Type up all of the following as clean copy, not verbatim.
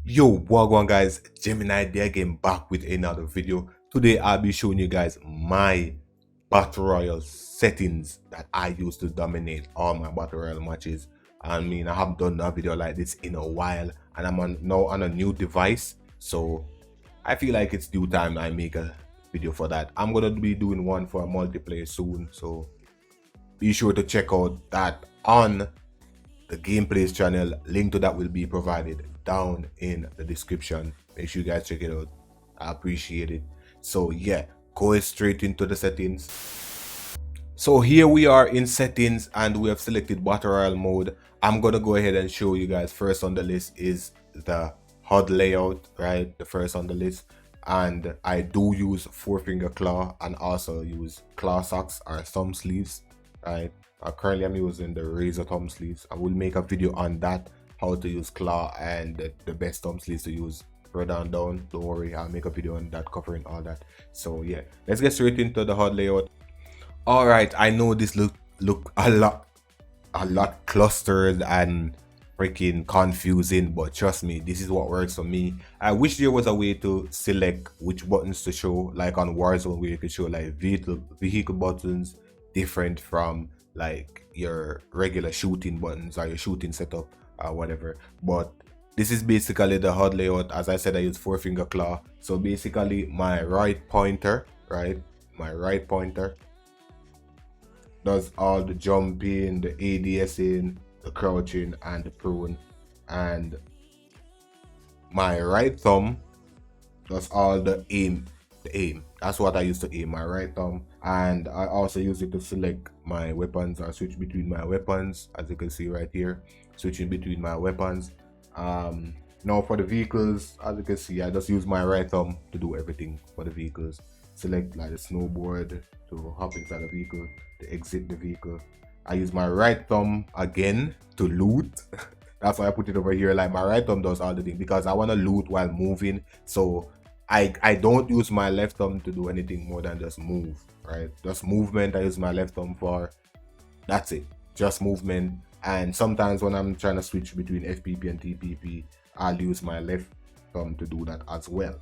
Yo, wagwan guys, Gemini there again, back with another video. Today I'll be showing you guys my battle royale settings that I use to dominate all my battle royale matches. I mean, I haven't done a video like this in a while, and now on a new device, so I feel like it's due time I make a video for that. I'm gonna be doing one for a multiplayer soon, so be sure to check out that on the gameplays channel. Link to that will be provided down in the description. Make sure you guys check it out. I appreciate it. So yeah, go straight into the settings. So here we are in settings and we have selected battle royale mode. I'm gonna go ahead and show you guys. First on the list is the HUD layout, right? The first on the list. And I do use 4-finger claw and also use claw socks or thumb sleeves, right? Currently I'm using the razor thumb sleeves. I will make a video on that, how to use claw and the best thumb sleeves to use further down. Don't worry, I'll make a video on that covering all that. So yeah, let's get straight into the HUD layout. All right, I know this look a lot clustered and freaking confusing, but trust me, this is what works for me. I wish there was a way to select which buttons to show, like on Warzone where you could show like vehicle buttons different from like your regular shooting buttons or your shooting setup or whatever. But this is basically the HUD layout. As I said, I use 4-finger claw. So basically my right pointer, right? My right pointer does all the jumping, the ADSing, the crouching, and the prone. And my right thumb does all the aim. That's what I use to aim, my right thumb. And I also use it to select my weapons or switch between my weapons, as you can see right here, switching between my weapons. Now for the vehicles, as you can see, I just use my right thumb to do everything for the vehicles. Select like the snowboard to hop inside the vehicle, to exit the vehicle. I use my right thumb again to loot. That's why I put it over here. Like my right thumb does all the thing because I want to loot while moving. So I don't use my left thumb to do anything more than just move, right? Just movement I use my left thumb for. That's it, just movement. And sometimes when I'm trying to switch between FPP and TPP, I'll use my left thumb to do that as well.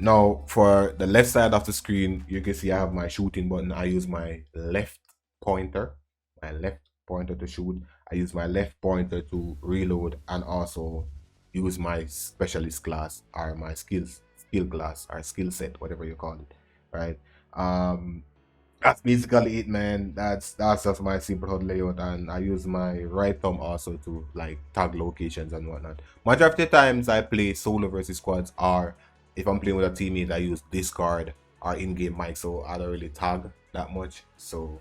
Now for the left side of the screen, you can see I have my shooting button. I use my left pointer to shoot. I use my left pointer to reload and also use my specialist class or my skill class or skill set, whatever you call it, right? That's basically it, man. That's just my simple HUD layout, and I use my right thumb also to like tag locations and whatnot. Majority of the times I play solo versus squads, or if I'm playing with a teammate, I use Discord or in-game mic, so I don't really tag that much. So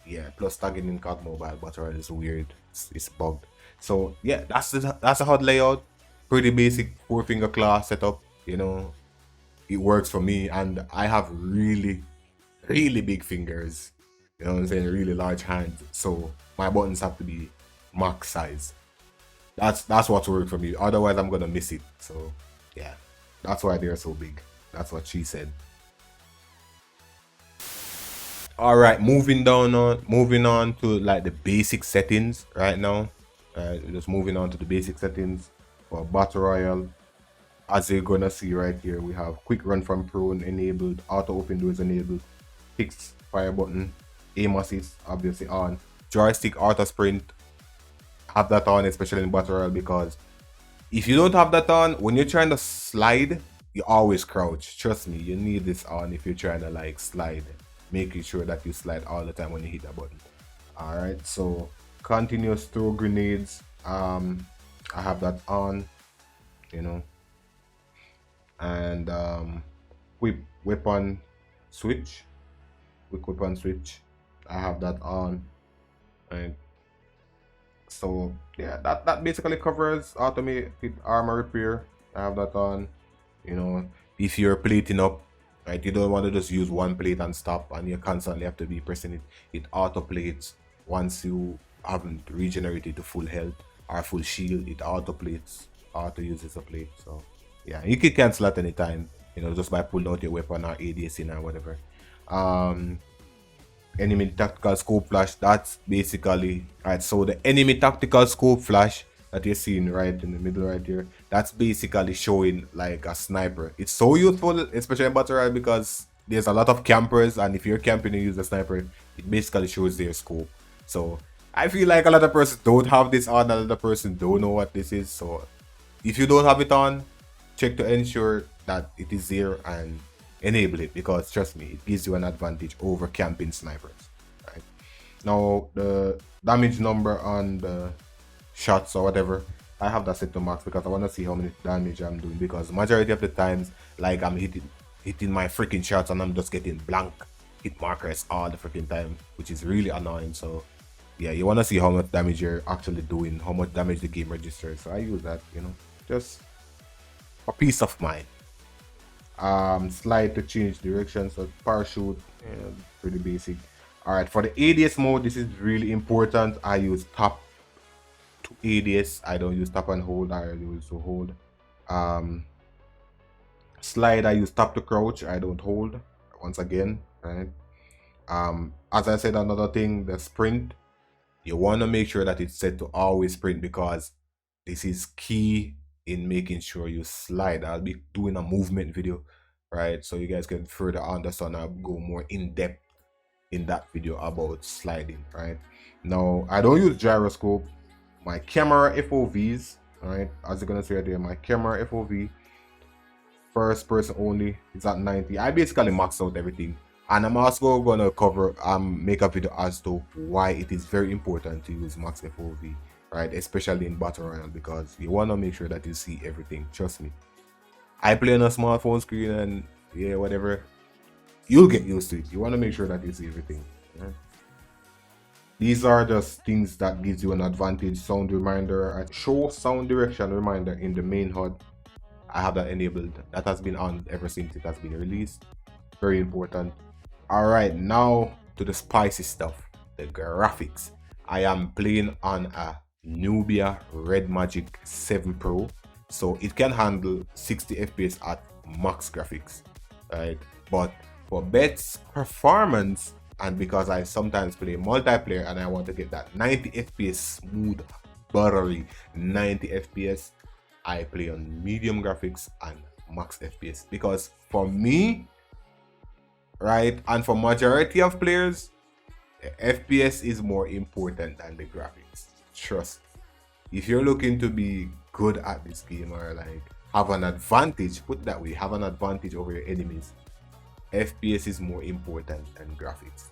yeah, plus tagging in COD Mobile Battle Royale is weird. It's bugged. So yeah, that's a HUD layout. Pretty basic 4-finger claw setup. You know, it works for me, and I have really big fingers. You know what I'm saying? Really large hands. So my buttons have to be max size. That's what's worked for me. Otherwise, I'm gonna miss it. So yeah, that's why they're so big. That's what she said. All right, moving on to like the basic settings right now. Just moving on to the basic settings for battle royale. As you're gonna see right here, we have quick run from prone enabled, auto open doors enabled, fixed fire button, aim assist obviously on, joystick auto sprint, have that on, especially in battle royale, because if you don't have that on, when you're trying to slide, you always crouch. Trust me, you need this on if you're trying to like slide, making sure that you slide all the time when you hit that button. All right, so continuous throw grenades, I have that on, you know, and quick weapon switch, I have that on. Right, so yeah, that basically covers automated armor repair. I have that on. You know, if you're plating up, right, you don't want to just use one plate and stop, and you constantly have to be pressing it. It auto plates once you haven't regenerated to full health or full shield. It auto plates, auto uses a plate. So yeah, you can cancel at any time, you know, just by pulling out your weapon or ADS in or whatever. Enemy tactical scope flash, that's basically right. So the enemy tactical scope flash that you're seeing right in the middle right here, that's basically showing like a sniper. It's so useful, especially in battle royale, because there's a lot of campers, and if you're camping and you use a sniper, it basically shows their scope. So I feel like a lot of persons don't have this on, a lot of persons don't know what this is. So if you don't have it on, check to ensure that it is there and enable it, because trust me, it gives you an advantage over camping snipers. Right now, the damage number on the shots or whatever, I have that set to max because I want to see how many damage I'm doing, because majority of the times, like, I'm hitting my freaking shots and I'm just getting blank hit markers all the freaking time, which is really annoying. So yeah, you want to see how much damage you're actually doing, how much damage the game registers. So I use that, you know, just for peace of mind. Slide to change direction, so parachute, yeah, pretty basic. All right, for the ADS mode, this is really important. I use tap to ADS. I don't use tap and hold. I use to hold. Slide, I use tap to crouch. I don't hold. Once again, right? As I said, another thing, the sprint, you want to make sure that it's set to always sprint, because this is key in making sure you slide. I'll be doing a movement video, right, so you guys can further understand. I'll go more in depth in that video about sliding. Right now, I don't use gyroscope. My camera FOVs, right, as you're gonna see right there, my camera FOV first person only is at 90. I basically max out everything, and I'm also gonna cover make a video as to why it is very important to use max FOV, right, especially in battle royale, because you want to make sure that you see everything. Trust me, I play on a smartphone screen, and yeah, whatever, you'll get used to it. You want to make sure that you see everything. Right? These are just things that gives you an advantage. Sound reminder, show sound direction reminder in the main HUD. I have that enabled. That has been on ever since it has been released. Very important. All right, now to the spicy stuff, the graphics. I am playing on a Nubia Red Magic 7 Pro, so it can handle 60 FPS at max graphics, right? But for best performance, and because I sometimes play multiplayer and I want to get that 90 FPS smooth, buttery 90 FPS, I play on medium graphics and max FPS, because for me, right, and for majority of players, FPS is more important than the graphics. Trust me. If you're looking to be good at this game, or like have an advantage, put it that way, have an advantage over your enemies, FPS is more important than graphics.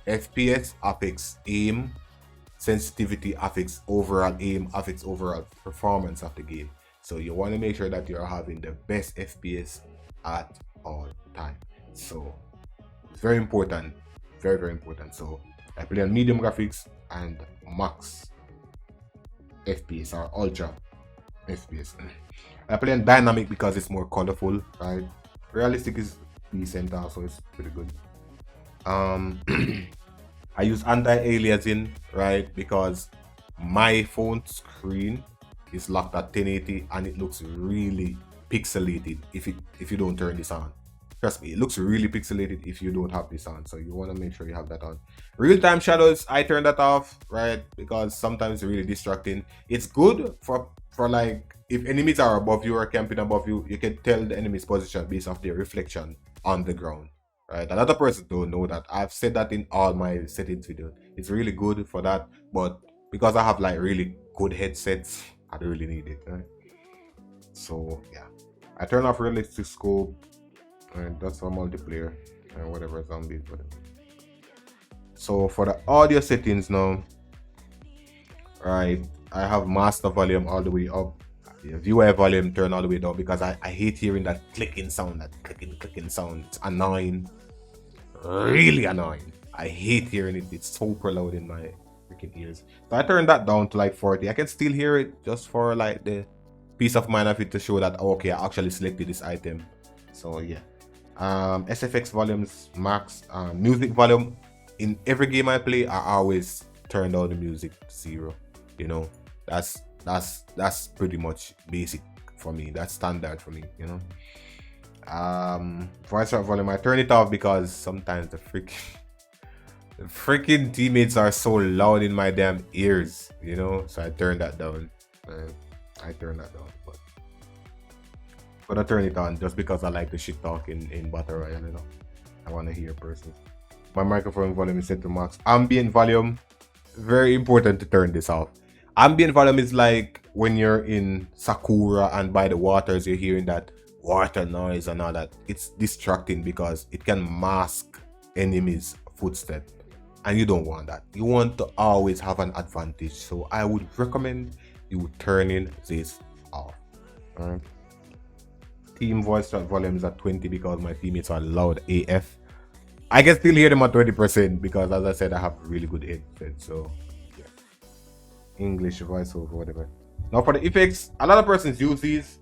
FPS affects aim, sensitivity affects overall aim, affects overall performance of the game. So you want to make sure that you're having the best FPS at all time. So it's very important, very, very important. So I play on medium graphics and max FPS, or ultra FPS. I play on dynamic because it's more colorful, right? Realistic is decent also, it's pretty good. I use anti-aliasing, right, because my phone screen is locked at 1080 and it looks really pixelated if you don't turn this on. Trust me, it looks really pixelated if you don't have this on, so you want to make sure you have that on. Real-time shadows, I turn that off, right, because sometimes it's really distracting. It's good for like if enemies are above you or camping above you, you can tell the enemy's position based off their reflection on the ground, right? A lot of persons don't know that. I've said that in all my settings videos. It's really good for that, but because I have like really good headsets, I don't really need it, right? So yeah, I turn off realistic scope, and that's for multiplayer and whatever zombies, whatever. So for the audio settings now, right, I have master volume all the way up, viewer volume turn all the way down, because I hate hearing that clicking sound, that clicking sound. It's annoying, really annoying. I hate hearing it. It's super loud in my freaking ears. So I turned that down to like 40. I can still hear it, just for like the peace of mind of it, to show that okay, I actually selected this item. So yeah. SFX volumes max. Music volume, in every game I play, I always turn down the music to 0. You know, that's pretty much basic for me. That's standard for me, you know. Voice volume, I turn it off because sometimes the freaking teammates are so loud in my damn ears, you know, so I turn that down. And I turn that down, but I'm gonna turn it on just because I like the shit talk in Battle Royale, you know. I wanna hear persons. My microphone volume is set to max. Ambient volume, very important to turn this off. Ambient volume is like when you're in Sakura and by the waters, you're hearing that water noise and all that. It's distracting because it can mask enemies' footsteps, and you don't want that. You want to always have an advantage. So I would recommend you turning this off. Alright. Team voice chat volume is at 20 because my teammates are loud AF. I can still hear them at 20% because, as I said, I have really good headset. So, yeah. English voiceover, whatever. Now, for the effects, a lot of persons use these,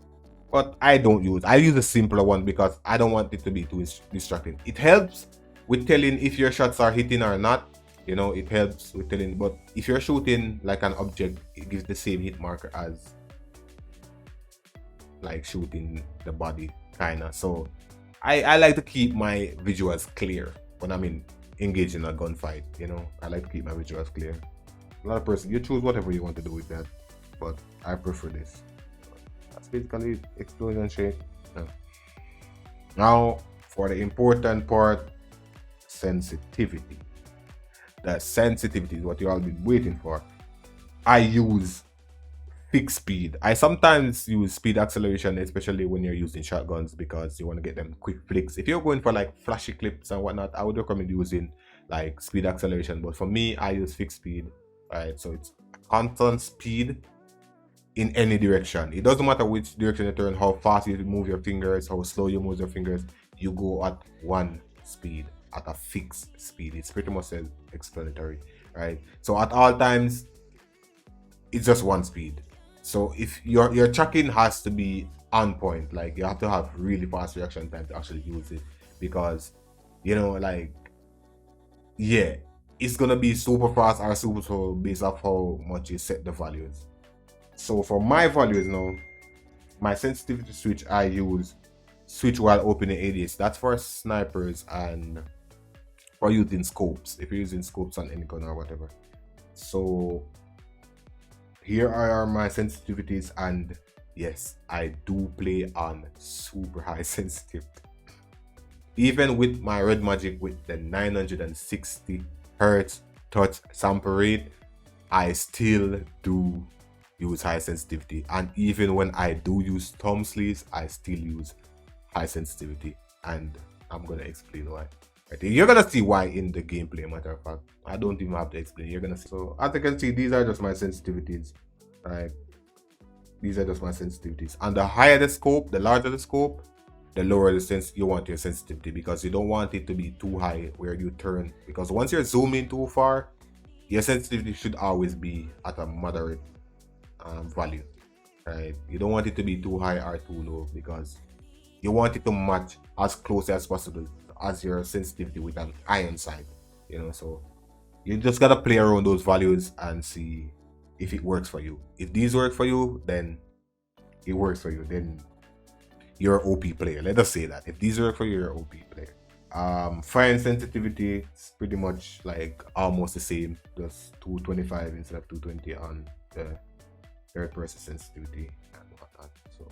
but I don't use. I use a simpler one because I don't want it to be too distracting. It helps with telling if your shots are hitting or not. You know, it helps with telling. But if you're shooting like an object, it gives the same hit marker as like shooting the body, kinda. So I like to keep my visuals clear when I'm engaged in a gunfight, you know. I like to keep my visuals clear. A lot of persons, you choose whatever you want to do with that, but I prefer this. That's basically explosion shake. Yeah. Now, for the important part, sensitivity. The sensitivity is what you all been waiting for. I use fixed speed. I sometimes use speed acceleration, especially when you're using shotguns, because you want to get them quick flicks. If you're going for like flashy clips and whatnot, I would recommend using like speed acceleration. But for me, I use fixed speed. Right, so it's constant speed in any direction. It doesn't matter which direction you turn, how fast you move your fingers, how slow you move your fingers. You go at one speed, at a fixed speed. It's pretty much self-explanatory, right? So at all times, it's just one speed. So if your tracking has to be on point, like you have to have really fast reaction time to actually use it, because you know, like, yeah, it's gonna be super fast or super slow based off how much you set the values. So for my values now, my sensitivity switch, I use switch while opening ADS. That's for snipers and for using scopes, if you're using scopes on any gun or whatever. So here are my sensitivities, and yes, I do play on super high sensitivity. Even with my Red Magic with the 960 Hertz touch sample rate, I still do use high sensitivity. And even when I do use thumb sleeves, I still use high sensitivity. And I'm gonna explain why. Right, you're gonna see why in the gameplay, matter of fact. I don't even have to explain, you're gonna see. So as you can see, these are just my sensitivities. Right? These are just my sensitivities. And the higher the scope, the larger the scope, the lower the sense you want your sensitivity, because you don't want it to be too high where you turn, because once you're zooming too far, your sensitivity should always be at a moderate value, right? You don't want it to be too high or too low, because you want it to match as close as possible as your sensitivity with an iron sight, you know. So you just gotta play around those values and see if it works for you. If these work for you, then it works for you. Then you're an OP player. Let us say that. If these work for you, you're an OP player. Fire and sensitivity is pretty much like almost the same, just 225 instead of 220 on the third person sensitivity and whatnot. So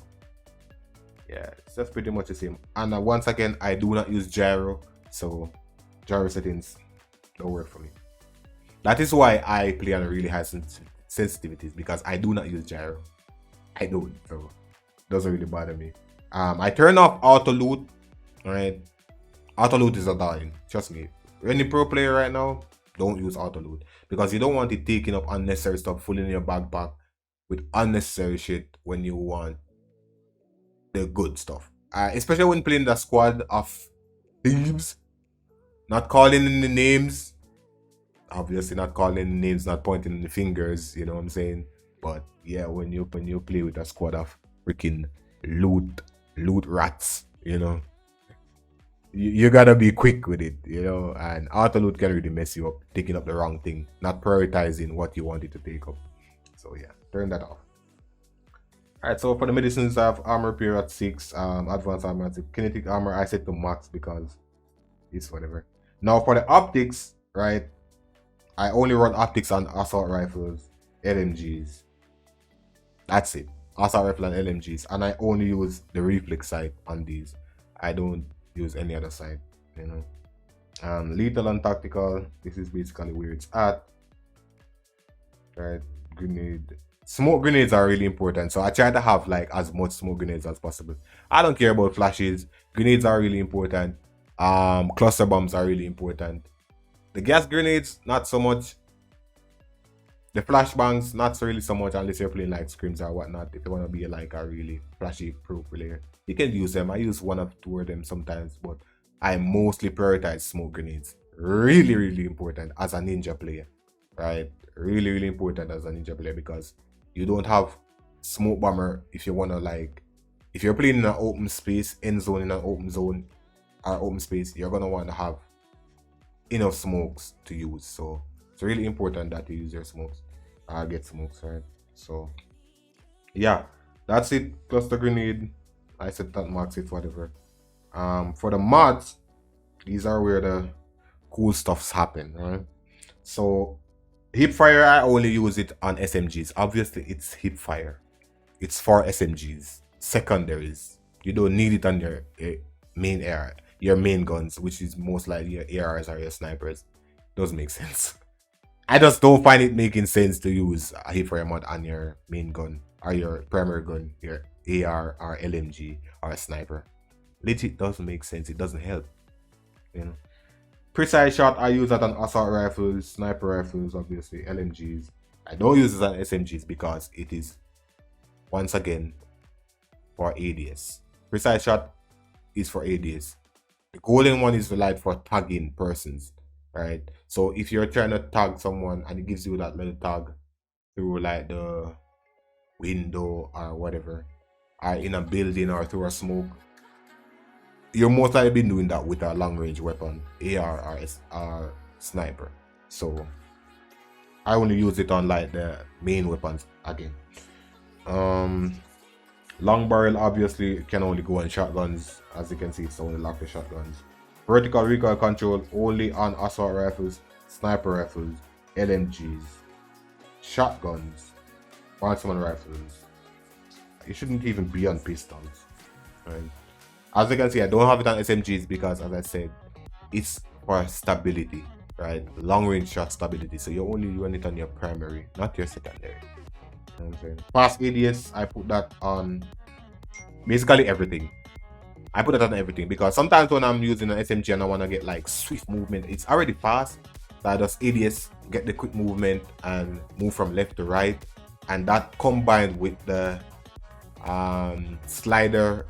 yeah, it's just pretty much the same. And once again, I do not use gyro, so gyro settings don't work for me. That is why I play on really high sensitivities, because I do not use gyro. I don't, so it doesn't really bother me. I turn off auto loot. Right, auto loot is a darling. Trust me. Any pro player right now, don't use auto loot, because you don't want it taking up unnecessary stuff, filling your backpack with unnecessary shit when you want the good stuff. Especially when playing the squad of thieves, not calling in the names. Obviously, not calling in the names, not pointing in the fingers. You know what I'm saying? But yeah, when you play with a squad of freaking loot rats, you know, you gotta be quick with it, you know. And auto loot can really mess you up, taking up the wrong thing, not prioritizing what you wanted to take up. So yeah, turn that off. Alright, so for the medicines, I have armor repair at 6, advanced armor at 6, kinetic armor I set to max because it's whatever. Now for the optics, right, I only run optics on assault rifles, LMGs, That's it. Assault rifle and LMGs, and I only use the reflex sight on these. I don't use any other sight, you know. Lethal and tactical. This is basically where it's at. Right, grenade. Smoke grenades are really important, so I try to have like as much smoke grenades as possible. I don't care about flashes. Grenades are really important. Cluster bombs are really important. The gas grenades, not so much. The flashbangs, not really so much unless you're playing like scrims or whatnot. If you want to be like a really flashy pro player, you can use them. I use one or two of them sometimes, but I mostly prioritize smoke grenades. Really, really important as a ninja player, right? Really, really important as a ninja player, because you don't have smoke bomber if you want to like, if you're playing in an open space, end zone in an open zone or open space, you're going to want to have enough smokes to use. So it's really important that you use your smokes, get smokes, right? So yeah, that's it. Cluster grenade, I said that marks it, whatever. For the mods, these are where the cool stuffs happen, right? So hip fire, I only use it on SMGs. Obviously it's hip fire, it's for SMGs, secondaries. You don't need it on your main AR, your main guns, which is most likely your ARs or your snipers. Doesn't make sense. I just don't find it making sense to use a hip fire mod on your main gun or your primary gun, your AR or LMG or a sniper. Legit doesn't make sense. It doesn't help, you know. Precise shot, I use that on assault rifles, sniper rifles, obviously LMGs. I don't use it on SMGs because it is, once again, for ADS. Precise shot is for ADS. The golden one is like for tagging persons, right? So if you're trying to tag someone and it gives you that little tag through like the window or whatever, or in a building or through a smoke, you're most likely been doing that with a long range weapon, AR or sniper. So I only use it on like the main weapons again. Long barrel obviously can only go on shotguns. As you can see, it's only locked to shotguns. Vertical recoil control only on assault rifles, sniper rifles, LMGs, shotguns, marksman rifles. It shouldn't even be on pistols, right? As you can see, I don't have it on SMGs because, as I said, it's for stability, right? Long range shot stability. So you only run it on your primary, not your secondary. You know what I'm saying? Fast ADS, I put that on basically everything. I put it on everything because sometimes when I'm using an SMG and I want to get like swift movement, it's already fast. So I just ADS, get the quick movement and move from left to right. And that combined with the slider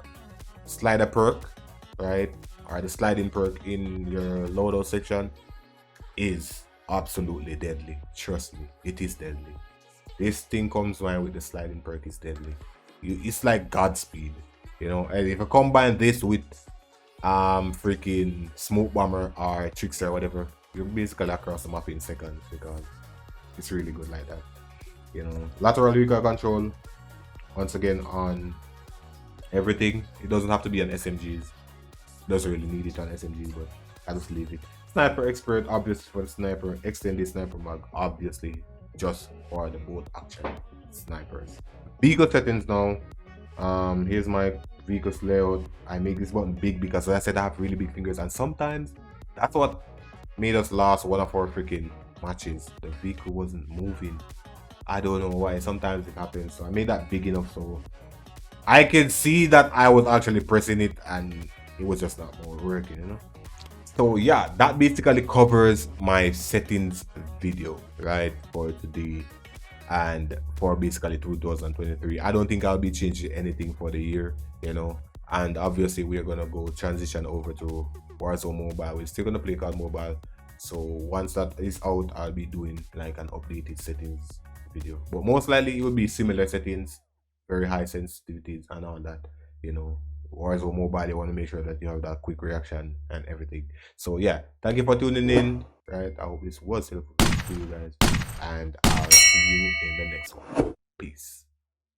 perk, right, or the sliding perk in your loadout section is absolutely deadly. Trust me, it is deadly. This thing comes by with the sliding perk is deadly. It's like Godspeed, you know. And if you combine this with freaking smoke bomber or trickster or whatever, you're basically across the map in seconds because it's really good like that, you know. Lateral recoil control, once again, on everything. It doesn't have to be on SMGs. Doesn't really need it on SMGs, but I just leave it. Sniper expert, obviously for the sniper. Extended sniper mag, obviously just for the both action snipers. Vehicle settings now. Here's my vehicles layout. I make this button big because, as I said, I have really big fingers, and sometimes that's what made us last one of our freaking matches. The vehicle wasn't moving. I don't know why. Sometimes it happens. So I made that big enough so I can see that I was actually pressing it and it was just not more working, you know. So yeah, that basically covers my settings video, right, for today and for basically 2023. I don't think I'll be changing anything for the year, you know. And obviously we're gonna go transition over to Warzone Mobile. We're still gonna play COD Mobile. So once that is out, I'll be doing like an updated settings video. But most likely it will be similar settings, very high sensitivities and all that, you know. Warzone Mobile, you want to make sure that you have that quick reaction and everything. So yeah, thank you for tuning in, right? I hope this was helpful to you guys, and I'll see you in the next one. Peace.